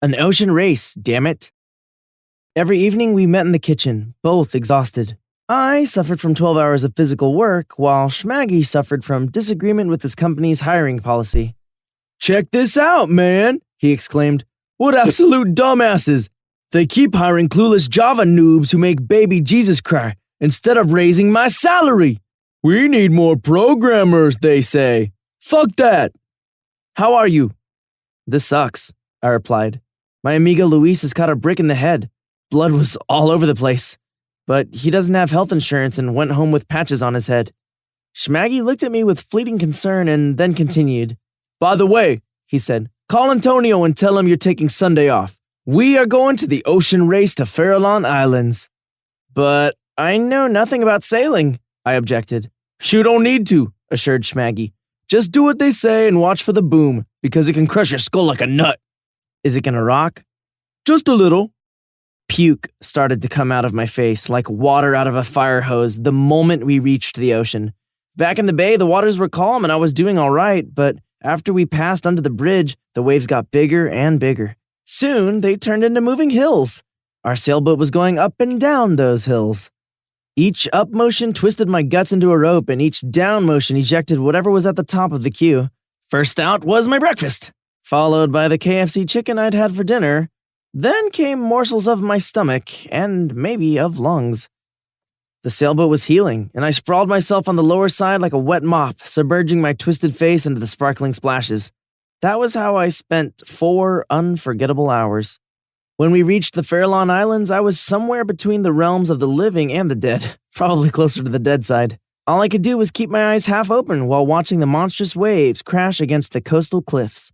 An ocean race, damn it. Every evening we met in the kitchen, both exhausted. I suffered from 12 hours of physical work, while Schmaggy suffered from disagreement with his company's hiring policy. "Check this out, man," he exclaimed. "What absolute dumbasses! They keep hiring clueless Java noobs who make baby Jesus cry instead of raising my salary. We need more programmers, they say. Fuck that." "How are you?" "This sucks," I replied. My amigo Luis has caught a brick in the head. Blood was all over the place. But he doesn't have health insurance and went home with patches on his head. Schmaggy looked at me with fleeting concern and then continued. "By the way," he said, "call Antonio and tell him you're taking Sunday off. We are going to the ocean race to Farallon Islands." "But I know nothing about sailing," I objected. "You don't need to," assured Schmaggy. "Just do what they say and watch for the boom, because it can crush your skull like a nut." "Is it gonna rock?" "Just a little." Puke started to come out of my face like water out of a fire hose the moment we reached the ocean. Back in the bay, the waters were calm and I was doing all right, but after we passed under the bridge, the waves got bigger and bigger. Soon, they turned into moving hills. Our sailboat was going up and down those hills. Each up motion twisted my guts into a rope, and each down motion ejected whatever was at the top of the queue. First out was my breakfast, followed by the KFC chicken I'd had for dinner. Then came morsels of my stomach, and maybe of lungs. The sailboat was heeling, and I sprawled myself on the lower side like a wet mop, submerging my twisted face into the sparkling splashes. That was how I spent 4 unforgettable hours. When we reached the Farallon Islands, I was somewhere between the realms of the living and the dead, probably closer to the dead side. All I could do was keep my eyes half open while watching the monstrous waves crash against the coastal cliffs.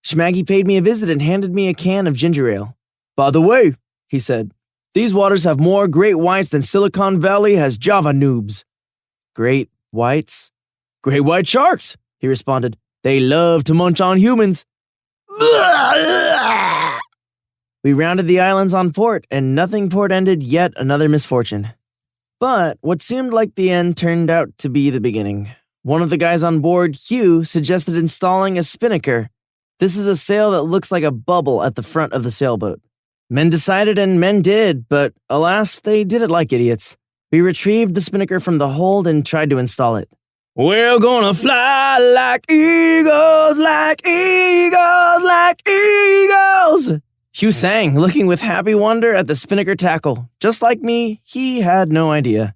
Schmaggy paid me a visit and handed me a can of ginger ale. "By the way," he said, "these waters have more great whites than Silicon Valley has Java noobs." "Great whites?" "Great white sharks," he responded. "They love to munch on humans." We rounded the islands on port, and nothing portended yet another misfortune. But what seemed like the end turned out to be the beginning. One of the guys on board, Hugh, suggested installing a spinnaker. This is a sail that looks like a bubble at the front of the sailboat. Men decided and men did, but alas, they did it like idiots. We retrieved the spinnaker from the hold and tried to install it. "We're gonna fly like eagles, like eagles, like eagles," Hugh sang, looking with happy wonder at the spinnaker tackle. Just like me, he had no idea.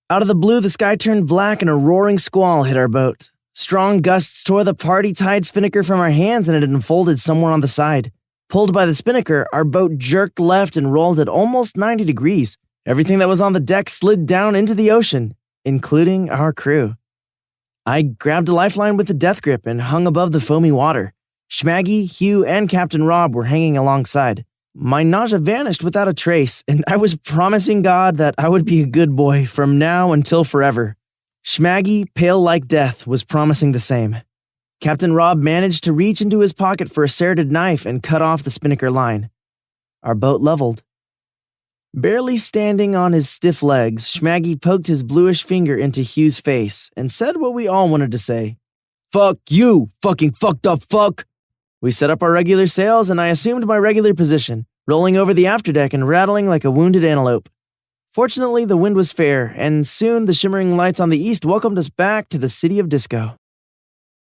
Out of the blue, the sky turned black and a roaring squall hit our boat. Strong gusts tore the party-tied spinnaker from our hands and it unfolded somewhere on the side. Pulled by the spinnaker, our boat jerked left and rolled at almost 90 degrees. Everything that was on the deck slid down into the ocean, including our crew. I grabbed a lifeline with the death grip and hung above the foamy water. Schmaggy, Hugh, and Captain Rob were hanging alongside. My nausea vanished without a trace, and I was promising God that I would be a good boy from now until forever. Schmaggy, pale like death, was promising the same. Captain Rob managed to reach into his pocket for a serrated knife and cut off the spinnaker line. Our boat leveled. Barely standing on his stiff legs, Schmaggy poked his bluish finger into Hugh's face and said what we all wanted to say. "Fuck you, fucking fucked up fuck!" We set up our regular sails and I assumed my regular position, rolling over the afterdeck and rattling like a wounded antelope. Fortunately, the wind was fair, and soon the shimmering lights on the east welcomed us back to the city of disco.